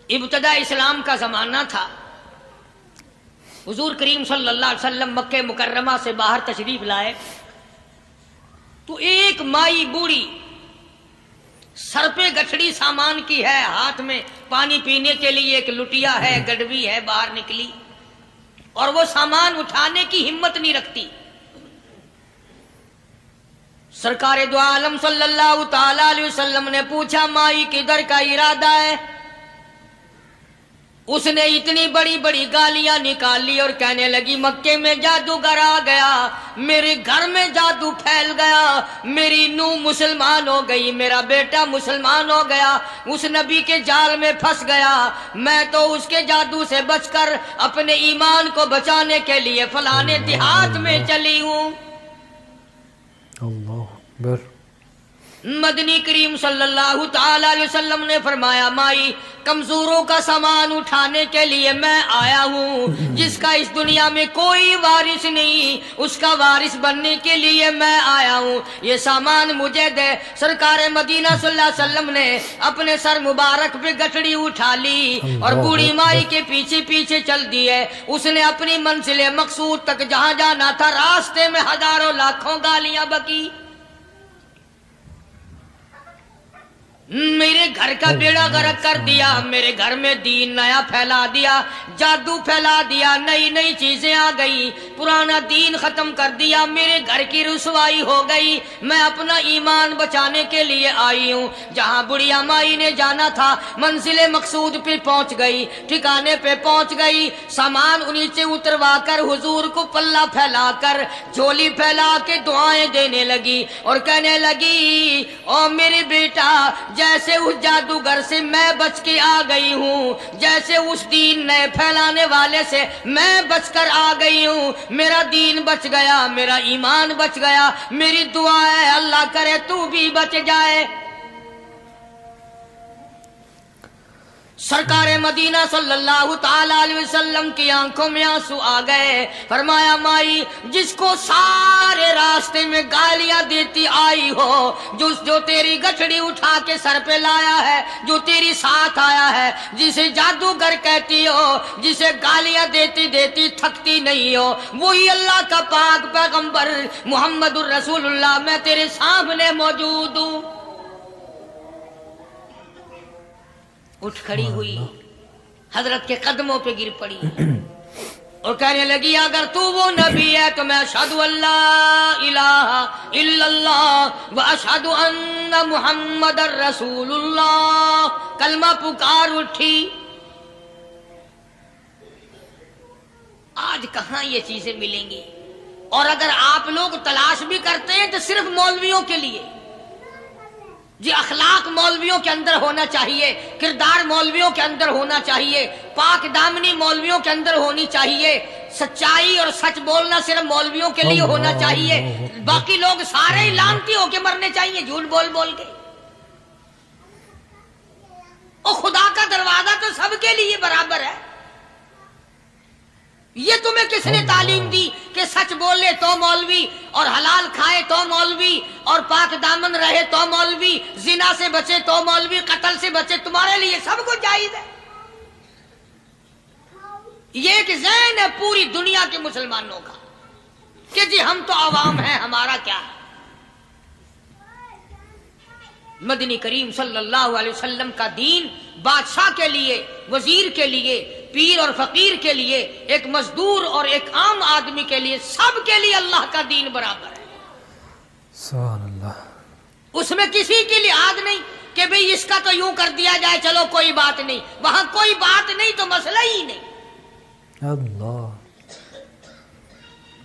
ابتدا اسلام کا زمانہ تھا. حضور کریم صلی اللہ علیہ وسلم مکہ مکرمہ سے باہر تشریف لائے تو ایک مائی بوڑھی سر پہ گٹھڑی سامان کی ہے، ہاتھ میں پانی پینے کے لیے ایک لٹیا ہے، گڑوی ہے، باہر نکلی اور وہ سامان اٹھانے کی ہمت نہیں رکھتی. سرکار دو عالم صلی اللہ تعالی علیہ وسلم نے پوچھا مائی کدھر کا ارادہ ہے؟ اس نے اتنی بڑی بڑی گالیاں نکال لی اور کہنے لگی مکے میں جادوگر آ گیا، میرے گھر میں جادو پھیل گیا، میری نوح مسلمان ہو گئی، میرا بیٹا مسلمان ہو گیا، اس نبی کے جال میں پھنس گیا، میں تو اس کے جادو سے بچ کر اپنے ایمان کو بچانے کے لیے فلانے دیہات میں چلی ہوں. اللہ اکبر. مدنی کریم صلی اللہ تعالی علیہ وسلم نے فرمایا مائی کمزوروں کا سامان اٹھانے کے لیے میں آیا ہوں، جس کا اس دنیا میں کوئی وارث نہیں اس کا وارث بننے کے لیے میں آیا ہوں، یہ سامان مجھے دے. سرکار مدینہ صلی اللہ علیہ وسلم نے اپنے سر مبارک پہ گٹھڑی اٹھا لی اور بوڑھی مائی کے پیچھے پیچھے چل دیے. اس نے اپنی منزل مقصود تک جہاں جانا تھا راستے میں ہزاروں لاکھوں گالیاں بکی. میرے گھر کا بیڑا غرق کر دیا، میرے گھر میں دین نیا پھیلا دیا، جادو پھیلا دیا، نئی نئی چیزیں آ گئی، پرانا دین ختم کر دیا، میرے گھر کی رسوائی ہو گئی، میں اپنا ایمان بچانے کے لیے آئی ہوں. جہاں بڑھیا مائی نے جانا تھا منزل مقصود پہ پہنچ گئی، ٹھکانے پہ پہنچ گئی، سامان نیچے اتروا کر حضور کو پلہ پھیلا کر جھولی پھیلا کے دعائیں دینے لگی اور کہنے لگی او میرے بیٹا جیسے اس جادوگر سے میں بچ کے آ گئی ہوں، جیسے اس دین نئے پھیلانے والے سے میں بچ کر آ گئی ہوں، میرا دین بچ گیا، میرا ایمان بچ گیا، میری دعا ہے اللہ کرے تو بھی بچ جائے. سرکار مدینہ صلی اللہ تعالی علیہ وسلم کی آنکھوں میں آنسو آ گئے. فرمایا مائی جس کو سارے راستے میں گالیاں دیتی آئی ہو، جو تیری گٹھڑی اٹھا کے سر پہ لایا ہے، جو تیری ساتھ آیا ہے، جسے جادوگر کہتی ہو، جسے گالیاں دیتی دیتی تھکتی نہیں ہو، وہی اللہ کا پاک پیغمبر محمد الرسول اللہ، میں تیرے سامنے موجود ہوں. اٹھ کھڑی ہوئی، حضرت کے قدموں پہ گر پڑی اور کہنے لگی اگر تو وہ نبی ہے تو میں اشہد ان لا الہ الا اللہ و اشہد ان محمد رسول اللہ. کلمہ پکار اٹھی. آج کہاں یہ چیزیں ملیں گی؟ اور اگر آپ لوگ تلاش بھی کرتے ہیں تو صرف مولویوں کے لیے. جی اخلاق مولویوں کے اندر ہونا چاہیے، کردار مولویوں کے اندر ہونا چاہیے، پاک دامنی مولویوں کے اندر ہونی چاہیے، سچائی اور سچ بولنا صرف مولویوں کے لیے ہونا چاہیے، باقی لوگ سارے ہی لانتی ہو کے مرنے چاہیے جھوٹ بول بول کے. اور خدا کا دروازہ تو سب کے لیے برابر ہے. یہ تمہیں کس نے تعلیم دی کہ سچ بولے تو مولوی، اور حلال کھائے تو مولوی، اور پاک دامن رہے تو مولوی، زنا سے بچے تو مولوی، قتل سے بچے، تمہارے لیے سب کچھ جائز ہے. یہ ایک ذہن ہے پوری دنیا کے مسلمانوں کا کہ جی ہم تو عوام ہیں، ہمارا کیا ہے. مدنی کریم صلی اللہ علیہ وسلم کا دین بادشاہ کے لیے، وزیر کے لیے، پیر اور فقیر کے لیے، ایک مزدور اور ایک عام آدمی کے لیے، سب کے لیے اللہ کا دین برابر ہے. سبحان اللہ. اس میں کسی کی لحاظ نہیں کہ بھئی اس کا تو یوں کر دیا جائے چلو کوئی بات نہیں، وہاں کوئی بات نہیں تو مسئلہ ہی نہیں. اللہ.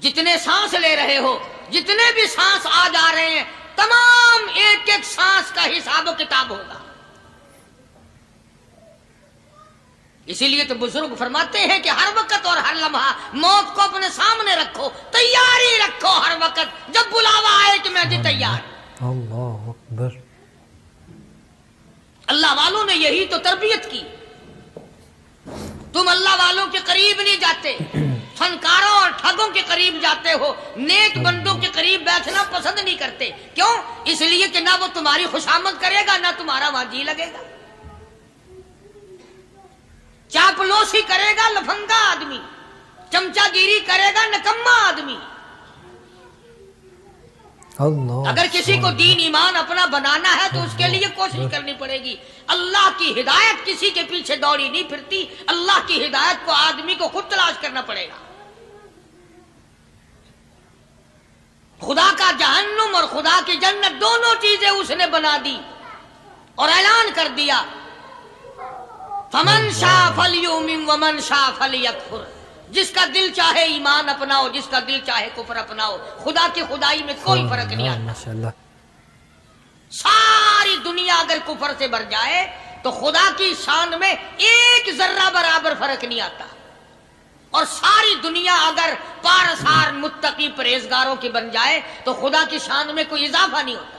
جتنے سانس لے رہے ہو، جتنے بھی سانس آ جا رہے ہیں، تمام ایک ایک سانس کا حساب و کتاب ہوگا. اسی لیے تو بزرگ فرماتے ہیں کہ ہر وقت اور ہر لمحہ موت کو اپنے سامنے رکھو، تیاری رکھو ہر وقت، جب بلاوا آئے کہ میں بھی تیار. اللہ اکبر. اللہ والوں نے یہی تو تربیت کی. تم اللہ والوں کے قریب نہیں جاتے، فنکاروں اور ٹھگوں کے قریب جاتے ہو، نیک بندوں کے قریب بیٹھنا پسند نہیں کرتے. کیوں؟ اس لیے کہ نہ وہ تمہاری خوشامد کرے گا نہ تمہارا وہاں جی لگے گا. چاپلوسی کرے گا لفنگا آدمی، چمچا گیری کرے گا نکما آدمی۔ اللہ اگر کسی کو دین ایمان اپنا بنانا ہے تو اس کے لیے کوشش کرنی پڑے گی۔ اللہ کی ہدایت کسی کے پیچھے دوڑی نہیں پھرتی، اللہ کی ہدایت کو آدمی کو خود تلاش کرنا پڑے گا۔ خدا کا جہنم اور خدا کی جنت دونوں چیزیں اس نے بنا دی اور اعلان کر دیا، فمن شاء فلیؤمن ومن شاء فلیکفر، جس کا دل چاہے ایمان اپناؤ، جس کا دل چاہے کفر اپناؤ، خدا کی خدائی میں کوئی فرق نہیں آتا۔ ماشاءاللہ۔ ساری دنیا اگر کفر سے بھر جائے تو خدا کی شان میں ایک ذرہ برابر فرق نہیں آتا، اور ساری دنیا اگر پارسار متقی پرہیزگاروں کی بن جائے تو خدا کی شان میں کوئی اضافہ نہیں ہوتا۔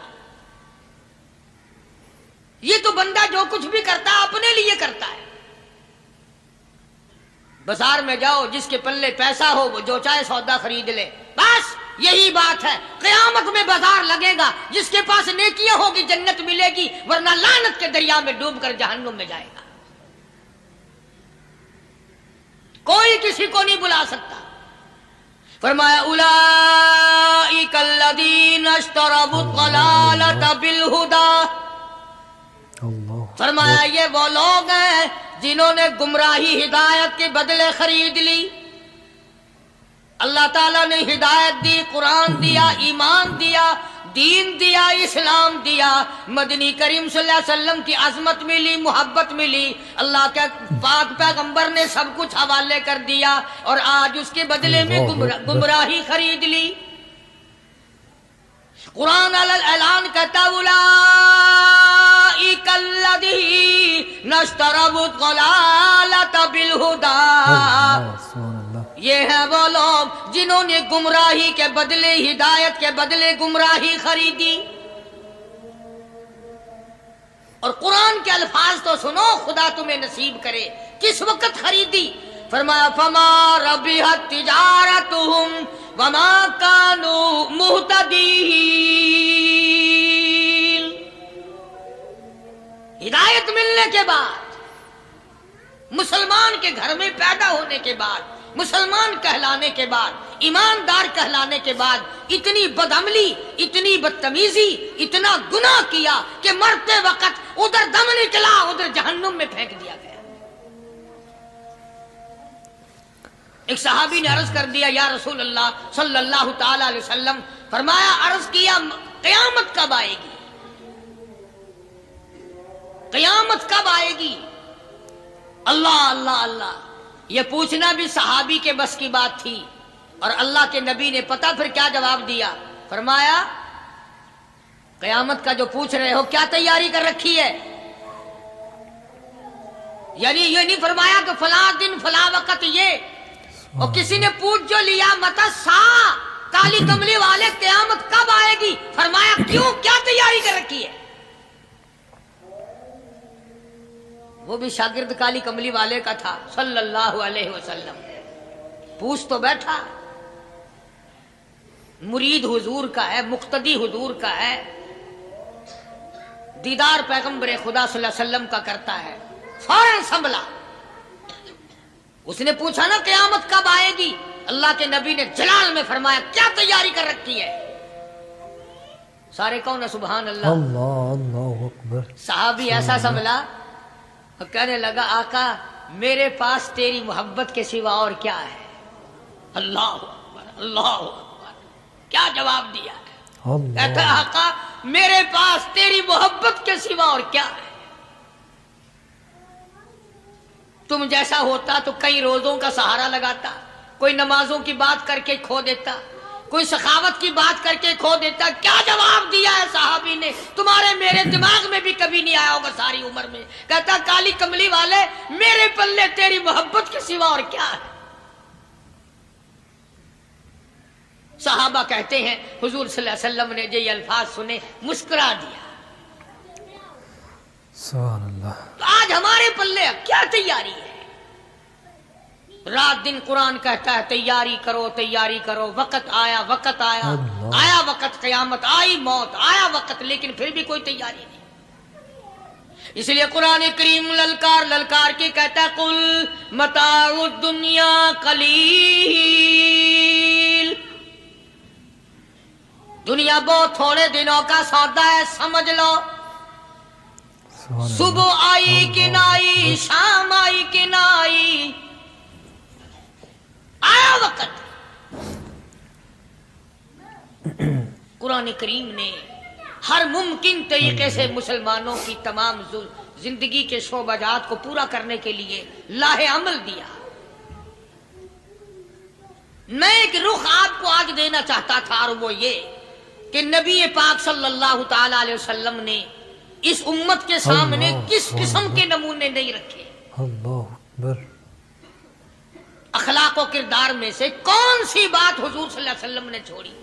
یہ تو بندہ جو کچھ بھی کرتا ہے اپنے لیے کرتا ہے۔ بازار میں جاؤ، جس کے پلے پیسہ ہو وہ جو چاہے سودا خرید لے، بس یہی بات ہے۔ قیامت میں بازار لگے گا، جس کے پاس نیکیاں ہوگی جنت ملے گی، ورنہ لعنت کے دریا میں ڈوب کر جہنم میں جائے گا۔ کوئی کسی کو نہیں بلا سکتا۔ فرمایا اولئک الذین اشتروا الضلالۃ بالہدی، فرمایا یہ وہ لوگ ہیں جنہوں نے گمراہی ہدایت کے بدلے خرید لی۔ اللہ تعالیٰ نے ہدایت دی، قرآن دیا، ایمان دیا، دین دیا، اسلام دیا، مدنی کریم صلی اللہ علیہ وسلم کی عظمت ملی، محبت ملی، اللہ کے پاک پیغمبر نے سب کچھ حوالے کر دیا، اور آج اس کے بدلے میں گمراہی خرید لی۔ قرآن اعلان کرتا اولئک الذین اشتروا الضلالۃ بالہدی، یہ ہے وہ لوگ جنہوں نے گمراہی کے بدلے ہدایت کے بدلے گمراہی خریدی۔ اور قرآن کے الفاظ تو سنو، خدا تمہیں نصیب کرے۔ کس وقت خریدی؟ فرمایا فما ربحت تجارتہم وما کانوا مہتدین، ہدایت ملنے کے بعد، مسلمان کے گھر میں پیدا ہونے کے بعد، مسلمان کہلانے کے بعد، ایماندار کہلانے کے بعد، اتنی بدعملی، اتنی بدتمیزی، اتنا گناہ کیا کہ مرتے وقت ادھر دم نکلا، ادھر جہنم میں پھینک دیا گیا۔ ایک صحابی نے عرض کر دیا، یا رسول اللہ صلی اللہ تعالی علیہ وسلم، فرمایا عرض کیا قیامت کب آئے گی؟ قیامت کب آئے گی؟ اللہ اللہ اللہ، یہ پوچھنا بھی صحابی کے بس کی بات تھی، اور اللہ کے نبی نے پتہ پھر کیا جواب دیا؟ فرمایا قیامت کا جو پوچھ رہے ہو کیا تیاری کر رکھی ہے؟ یعنی یہ نہیں فرمایا کہ فلاں دن فلاں وقت یہ، اور کسی نے پوچھ جو لیا متا سا کالی کملی والے قیامت کب آئے گی؟ فرمایا کیوں، کیا تیاری کر رکھی ہے؟ وہ بھی شاگرد کالی کملی والے کا تھا صلی اللہ علیہ وسلم، پوچھ تو بیٹھا، مرید حضور کا ہے، مقتدی حضور کا ہے، دیدار پیغمبر خدا صلی اللہ علیہ وسلم کا کرتا ہے، فوراً سنبھلا۔ اس نے پوچھا نا قیامت کب آئے گی؟ اللہ کے نبی نے جلال میں فرمایا کیا تیاری کر رکھی ہے؟ سارے کون سبحان اللہ، اللہ اکبر۔ صحابی ایسا سنبھلا اور کہنے لگا آقا میرے پاس تیری محبت کے سوا اور کیا ہے؟ اللہ اکبر، اللہ اکبر، کیا جواب دیا ہے؟ کہتا ہے آقا میرے پاس تیری محبت کے سوا اور کیا ہے؟ تم جیسا ہوتا تو کئی روزوں کا سہارا لگاتا، کوئی نمازوں کی بات کر کے کھو دیتا، کوئی سخاوت کی بات کر کے کھو دیتا۔ کیا جواب دیا ہے صحابی نے؟ تمہارے میرے دماغ میں بھی کبھی نہیں آیا ہوگا ساری عمر میں۔ کہتا کالی کملی والے میرے پلے تیری محبت کے سوا اور کیا ہے؟ صحابہ کہتے ہیں حضور صلی اللہ علیہ وسلم نے جو یہ الفاظ سنے مسکرا دیا۔ سبحان اللہ۔ تو آج ہمارے پلے کیا تیاری ہے؟ رات دن قرآن کہتا ہے تیاری کرو تیاری کرو، وقت آیا وقت آیا، آیا وقت قیامت، آئی موت، آیا وقت، لیکن پھر بھی کوئی تیاری نہیں۔ اس لیے قرآن کریم للکار للکار کے کہتا ہے قل متاع الدنیا قلیل، دنیا بہت تھوڑے دنوں کا سودا ہے، سمجھ لو، سبحان صبح اللہ، آئی کہ نہ آئی، شام آئی کہ نہ آئی، آیا وقت۔ قرآن کریم نے ہر ممکن طریقے سے مسلمانوں کی تمام زندگی کے شعبہ جات کو پورا کرنے کے لیے لاہ عمل دیا۔ میں ایک رخ آپ کو آج دینا چاہتا تھا، اور وہ یہ کہ نبی پاک صلی اللہ تعالی علیہ وسلم نے اس امت کے سامنے کس قسم کے نمونے نہیں رکھے۔ اللہ اکبر۔ اخلاق و کردار میں سے کون سی بات حضور صلی اللہ علیہ وسلم نے چھوڑی؟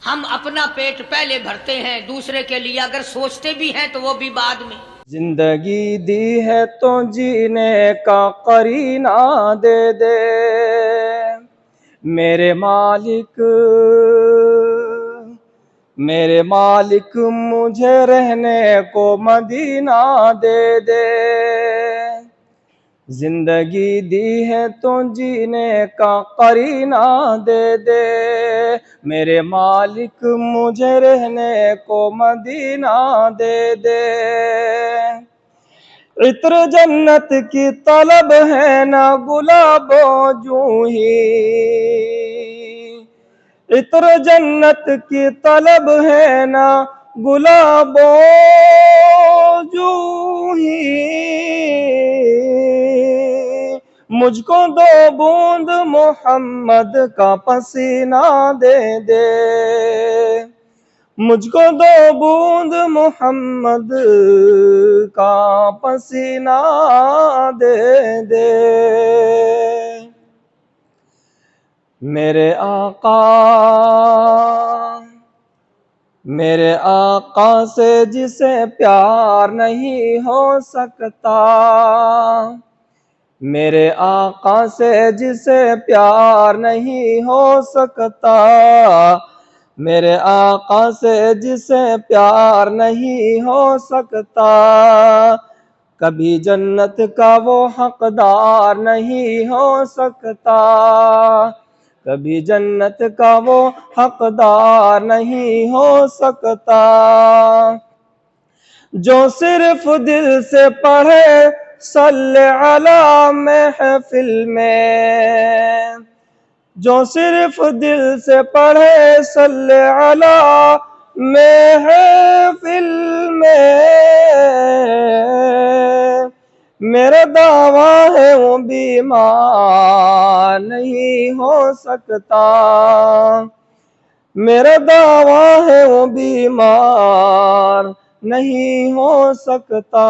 ہم اپنا پیٹ پہلے بھرتے ہیں، دوسرے کے لیے اگر سوچتے بھی ہیں تو وہ بھی بعد میں۔ زندگی دی ہے تو جینے کا قرینہ دے دے میرے مالک مجھے رہنے کو مدینہ دے دے۔ زندگی دی ہے تو جینے کا قرینہ دے دے میرے مالک مجھے رہنے کو مدینہ دے دے۔ عطر جنت کی طلب ہے نہ گلاب و جوہی، عطر جنت کی طلب ہے نہ گلاب و جوہی، مجھ کو دو بوند محمد کا پسینہ دے دے، مجھ کو دو بوند محمد کا پسینہ دے دے۔ میرے آقا سے جسے پیار نہیں ہو سکتا، میرے آقا سے جسے پیار نہیں ہو سکتا، میرے آقا سے جسے پیار نہیں ہو سکتا، کبھی جنت کا وہ حقدار نہیں ہو سکتا، کبھی جنت کا وہ حقدار نہیں ہو سکتا۔ جو صرف دل سے پڑھے صلی علی محفل میں، جو صرف دل سے پڑھے صلی علی محفل میں، میرا دعویٰ ہے وہ بیمار نہیں ہو سکتا، میرا دعویٰ ہے وہ بیمار نہیں ہو سکتا۔